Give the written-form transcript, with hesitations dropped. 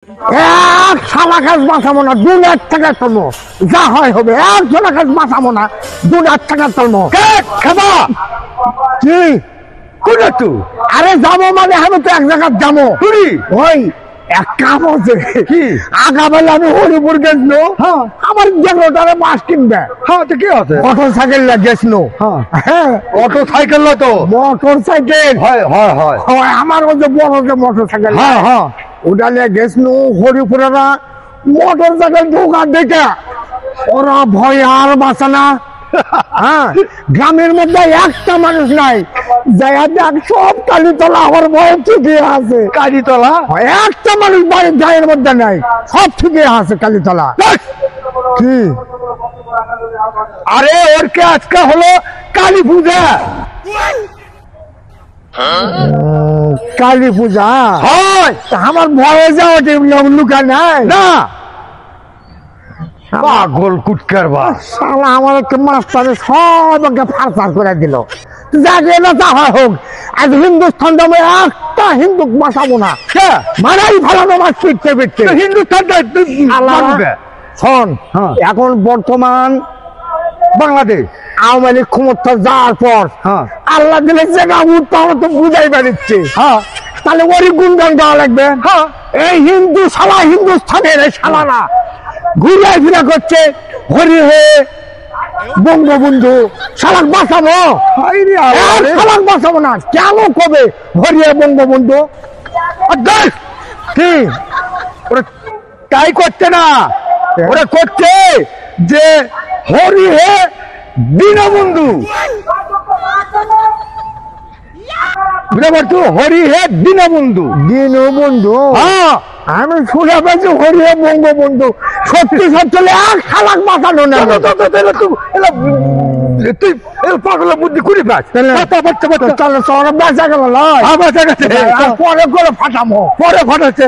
এক শালা গাছ বাঁচাবো না, 2 লাখ টাকা তুলবো, যা হয় হবে। এক শালা গাছ বাঁচাবো না, 2 লাখ টাকা তুলবো। খাবা কি কোন তুই? আরে যাবো মানে আমি তো এক জায়গায় যাবো। তুই ওই এক কাম হচ্ছে কি? আগাবেলা আমি হরিপুর গেছিল, হ্যাঁ আমার জেগোটারে মাছ কিনবে, হ্যাঁ তো কি আছে? মোটর সাইকেল গেছিল। হ্যাঁ হ্যাঁ অটো সাইকেল না তো? মোটর সাইকেল হয় হয় হয় হয়, আমার ওই যে বড় যে মোটর সাইকেল, হ্যাঁ হ্যাঁ ওটা নিয়ে গেছিল হরিপুরেরা। মোটর সাইকেল ঢোকা দেখে ওরা ভয় আর বাঁচে না। হ্যাঁ গ্রামের মধ্যে একটা মানুষ নাই, যাইয়া দেখ সব কালীতলা আমার ভয় ঠিকই আছে। কালীতলা একটা মানুষ বাড়ির গায়ের মধ্যে নাই, সব ঠিকই আছে কালীতলা। কি আরে ওর কে আজকে হলো কালী পূজা। কালী পূজা হয় তা আমার ভয়ে যাওয়া লুকা নাই না? পাগল কুটকার বাস। শালা আমার একটা মাস্টারে সবাইকে ফারফার করে দিল। যাকে না তাহা হোক, আজ হিন্দুস্থান দামে একটা হিন্দু বাঁচাবো না, মারাই ফেলানো মাছ পিটতে পিটতে। হিন্দুস্তান শোন, হ্যাঁ। এখন বর্তমান বাংলাদেশ আওয়ামী লীগ ক্ষমতা যাওয়ার পর হ্যাঁ আল্লাহ দিলে জায়গা উঠতে হবে তো বুঝাই বেড়াচ্ছে। হ্যাঁ তাহলে ওরই গুণগান গাওয়া লাগবে। হ্যাঁ এই হিন্দু শালা হিন্দুস্থানের এই শালারা ঘুরে ফিরে করছে হরি হে বঙ্গবন্ধু। শালাক বাঁচাবো, শালাক বাঁচাবো না কেন কবে হরি হে বঙ্গবন্ধু? কি ওরা তাই করছে না, ওরা করছে যে হরি হে দীনবন্ধু। বুঝতে পারছো? হরি হে দীনবন্ধু। দীনবন্ধু? হ্যাঁ আমি শুনে পেয়েছি হরি হে বঙ্গবন্ধু। সত্যি সত্যি এক শালাক বাঁচানো না। তুই পাগলা বুদ্ধি করে পাস। তাহলে বেঁচে গেল, আমার জায়গাতে পরে করে ফাটামো। পরে ফাটাচ্ছে।